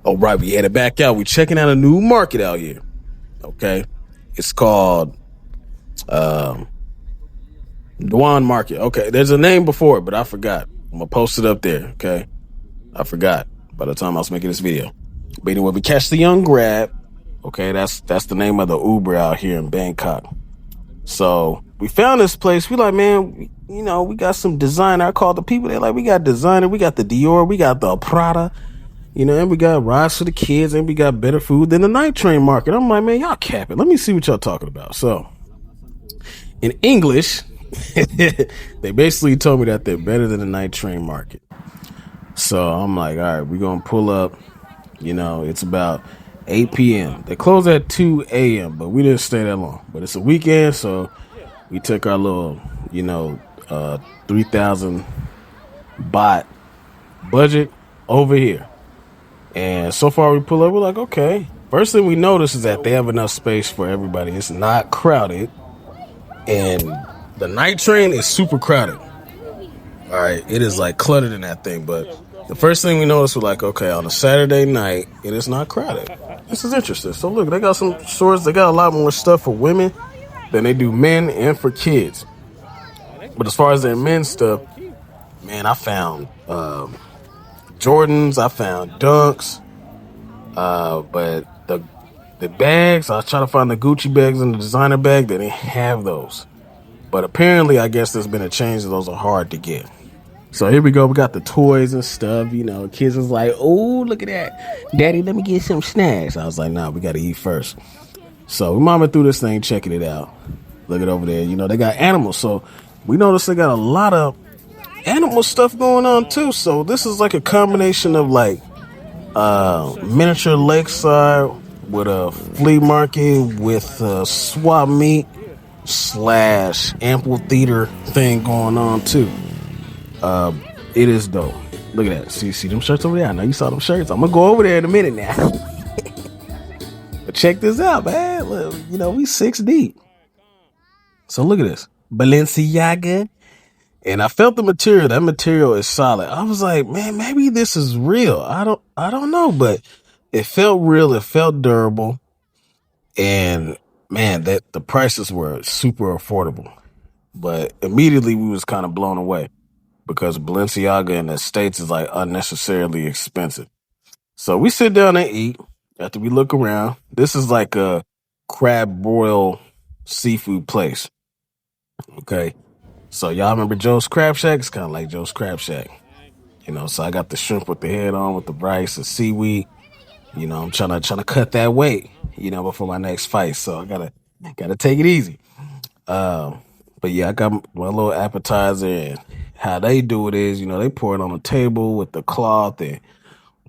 All right, we headed back out. We checking out a new market out here. Okay, it's called Duan Market. Okay, there's a name before it, but I forgot. I'm gonna post it up there. Okay, I forgot by the time I was making this video. But anyway, we catch the young Grab. Okay, that's the name of the Uber out here in Bangkok. So we found this place. We like, man, we got some designer. I called the people. They're like, we got designer. We got the Dior. We got the Prada. And we got rides for the kids, and we got better food than the Night Train Market. I'm like, man, y'all capping. Let me see what y'all talking about. So, in English, they basically told me that they're better than the Night Train Market. So, I'm like, all right, we're going to pull up. It's about 8 p.m. They close at 2 a.m., but we didn't stay that long. But it's a weekend, so we took our little, 3,000 baht budget over here. And so far we pull up, we're like, okay. First thing we notice is that they have enough space for everybody. It's not crowded. And the night train is super crowded. All right, it is like cluttered in that thing. But the first thing we noticed was like, okay, on a Saturday night, it is not crowded. This is interesting. So look, they got some stores. They got a lot more stuff for women than they do men and for kids. But as far as their men's stuff, man, I found Jordans, I found Dunks, but the bags, I was trying to find the Gucci bags and the designer bag. They didn't have those. But apparently, I guess there's been a change and those are hard to get. So here we go. We got the toys and stuff. Kids was like, oh, look at that. Daddy, let me get some snacks. I was like, nah, we got to eat first. So we mama through this thing, checking it out. Look at over there. They got animals. So we noticed they got a lot of animal stuff going on too. So this is like a combination of like miniature lakeside with a flea market with a swap meet / amphitheater thing going on too. It is dope. Look at that. See them shirts over there? I know you saw them shirts. I'm gonna go over there in a minute now. But check this out, man. Look, we 6 deep. So look at this. Balenciaga. And I felt the material. That material is solid. I was like, man, maybe this is real. I don't know, but it felt real. It felt durable. And man, that the prices were super affordable. But immediately we was kind of blown away because Balenciaga in the States is like unnecessarily expensive. So we sit down and eat after we look around. This is like a crab broil seafood place. Okay. So y'all remember Joe's Crab Shack? It's kind of like Joe's Crab Shack. So I got the shrimp with the head on with the rice, the seaweed. I'm trying to cut that weight, before my next fight. So I gotta take it easy. But yeah, I got my little appetizer, and how they do it is, they pour it on the table with the cloth, and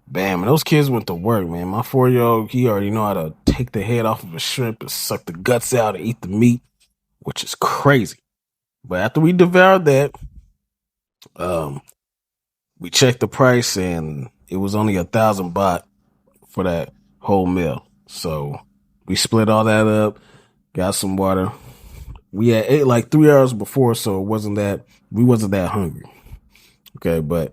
bam, and those kids went to work, man. My 4-year-old, he already know how to take the head off of a shrimp and suck the guts out and eat the meat, which is crazy. But after we devoured that, we checked the price, and it was only 1,000 baht for that whole meal. So we split all that up, got some water. We had ate like 3 hours before, so we wasn't that hungry. Okay, but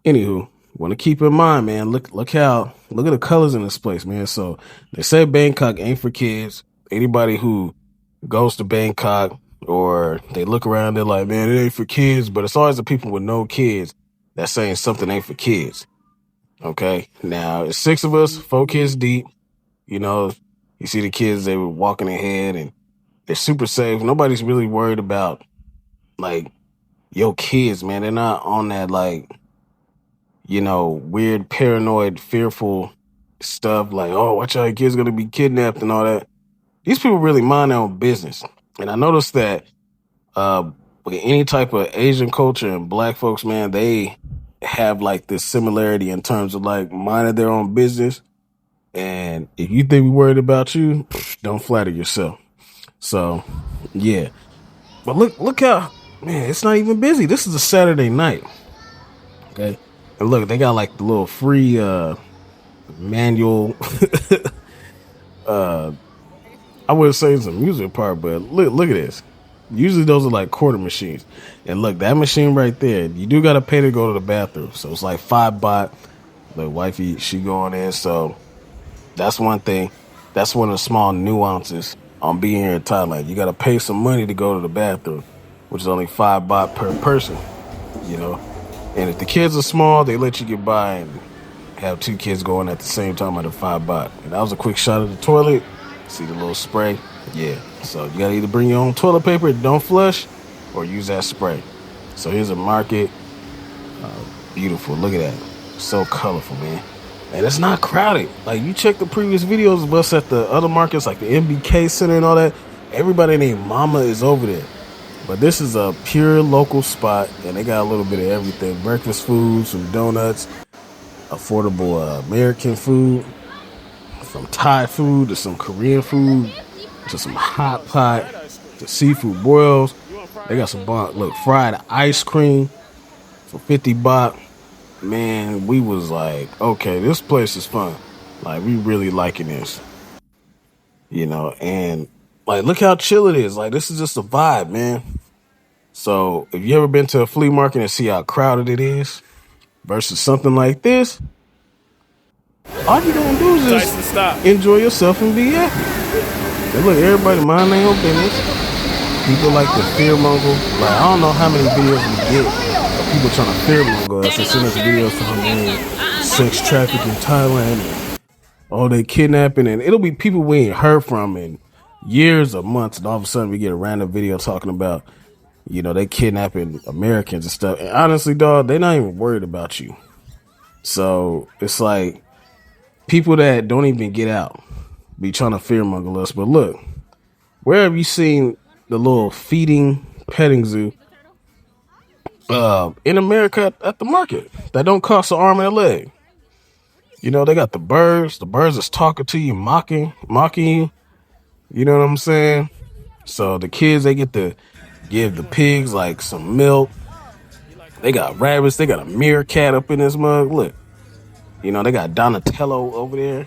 anywho, want to keep in mind, man. Look at the colors in this place, man. So they say Bangkok ain't for kids. Anybody who goes to Bangkok or they look around, they're like, man, it ain't for kids. But it's always the people with no kids that's saying something ain't for kids. Okay, now it's 6 of us, 4 kids deep. You see the kids, they were walking ahead and they're super safe. Nobody's really worried about like your kids, man. They're not on that like, weird, paranoid, fearful stuff like, oh, watch out, your kid's gonna be kidnapped and all that. These people really mind their own business. And I noticed that with any type of Asian culture and black folks, man, they have like this similarity in terms of like minding their own business. And if you think we're worried about you, don't flatter yourself. So, yeah. But look how, man, it's not even busy. This is a Saturday night. Okay. And look, they got like the little free manual I wouldn't say it's a music part, but look at this. Usually those are like quarter machines. And look, that machine right there, you do got to pay to go to the bathroom. So it's like 5 baht. The wifey, she going in. So that's one thing. That's one of the small nuances on being here in Thailand. You got to pay some money to go to the bathroom, which is only 5 baht per person, you know. And if the kids are small, they let you get by and have 2 kids going at the same time at a 5 baht. And that was a quick shot of the toilet. See the little spray? Yeah. So you got to either bring your own toilet paper, don't flush, or use that spray. So here's a market. Beautiful. Look at that. So colorful, man. And it's not crowded. Like, you check the previous videos of us at the other markets, like the MBK Center and all that. Everybody named Mama is over there. But this is a pure local spot, and they got a little bit of everything. Breakfast food, some donuts, affordable American food, from Thai food to some Korean food to some hot pot to seafood boils. They got some fried ice cream for 50 baht. Man, we was like, okay, this place is fun. Like, we really liking this, you know. And like, look how chill it is. Like, this is just a vibe, man. So if you ever been to a flea market and see how crowded it is versus something like this, all you gonna do is just enjoy yourself and be happy. And look, everybody mind their own business. People like to fearmonger. Like, I don't know how many videos we get of people trying to fearmonger us and send us videos from sex trafficking in Thailand and they kidnapping, and it'll be people we ain't heard from in years or months, and all of a sudden we get a random video talking about, you know, they kidnapping Americans and stuff. And honestly, dog, they're not even worried about you. So it's like people that don't even get out be trying to fearmonger us. But look, where have you seen the little feeding petting zoo in America at the market that don't cost an arm and a leg? You know, they got the birds. The birds is talking to you, mocking you. You know what I'm saying? So the kids, they get to give the pigs like some milk. They got rabbits. They got a meerkat up in this mug. Look, you know, they got Donatello over there.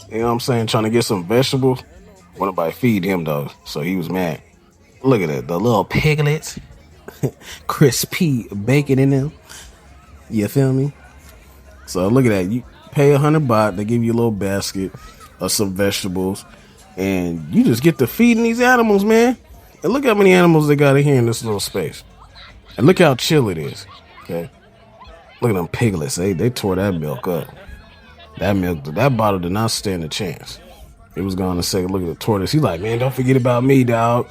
You know what I'm saying? Trying to get some vegetables. Wouldn't nobody feed him though, so he was mad. Look at that, the little piglets, crispy bacon in them. You feel me? So look at that. You pay 100 baht, they give you a little basket of some vegetables, and you just get to feeding these animals, man. And look how many animals they got in here in this little space. And look how chill it is. Okay, look at them piglets. They tore that milk up. That bottle did not stand a chance. It was gone in a second. Look at the tortoise. He's like, man, don't forget about me, dog.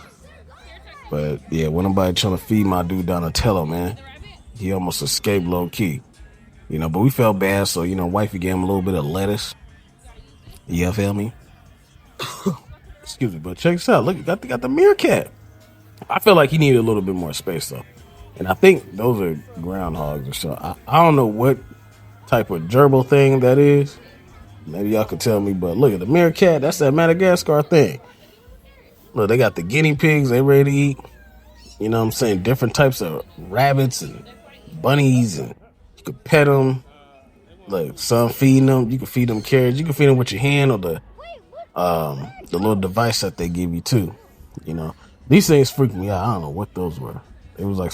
But yeah, when nobody trying to feed my dude Donatello, man, he almost escaped low key. You know, but we felt bad, so, you know, wifey gave him a little bit of lettuce. You feel me? Excuse me, but check this out. Look, got the meerkat. I feel like he needed a little bit more space, though. And I think those are groundhogs or so. I don't know what type of gerbil thing that is. Maybe y'all could tell me, but look at the meerkat. That's that Madagascar thing. Look, they got the guinea pigs. They ready to eat. You know what I'm saying? Different types of rabbits and bunnies, and you could pet them. Like, some feeding them. You can feed them carrots. You can feed them with your hand or the little device that they give you too. You know, these things freak me out. I don't know what those were. It was like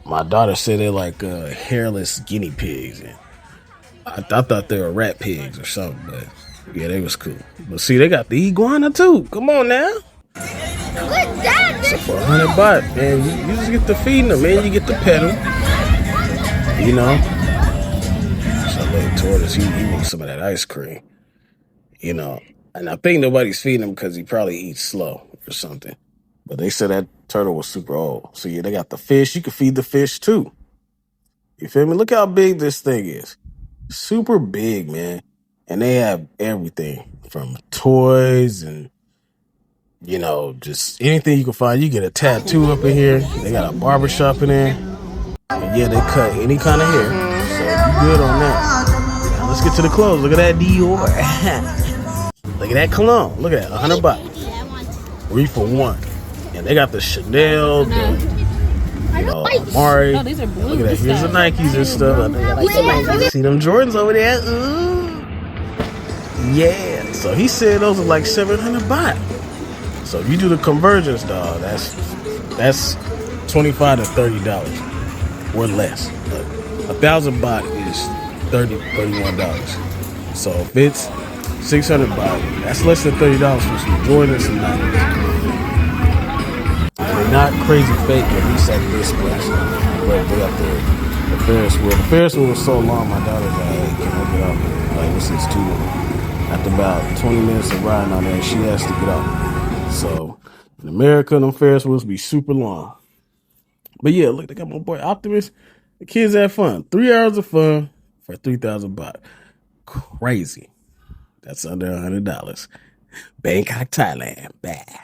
my daughter said they're like hairless guinea pigs. And I thought they were rat pigs or something, but yeah, they was cool. But see, they got the iguana too. Come on now. What's that? So for 100 baht, man, you just get to feeding them, man. You get to pet them. You know. So little tortoise, he needs some of that ice cream. You know, and I think nobody's feeding him because he probably eats slow or something. But they said that turtle was super old. So yeah, they got the fish. You can feed the fish too. You feel me? Look how big this thing is. Super big, man. And they have everything from toys and, you know, just anything you can find. You get a tattoo up in here. They got a barbershop in there. And yeah, they cut any kind of hair. So you good on that. Now let's get to the clothes. Look at that Dior. Look at that cologne. Look at that. 100 baht. 3 for 1. And they got the Chanel, Amari. Oh, these are blue. Look at that. Here's the Nikes and stuff. See them Jordans over there? Ooh. Yeah. So he said those are like 700 baht. So if you do the conversions, dog, that's $25 to $30 or less. 1,000 baht is $31. So if it's 600 baht, that's less than $30 for some Jordans and Nikes. They're not crazy fake, at least at this place. But they up there. The Ferris wheel. The Ferris wheel was so long, my daughter's like, hey, can I get off? Like, this is too long. After about 20 minutes of riding on there, she has to get off. So in America, them Ferris wheels be super long. But yeah, look, they got my boy Optimus. The kids had fun. 3 hours of fun for 3,000 baht. Crazy. That's under $100. Bangkok, Thailand. Bad.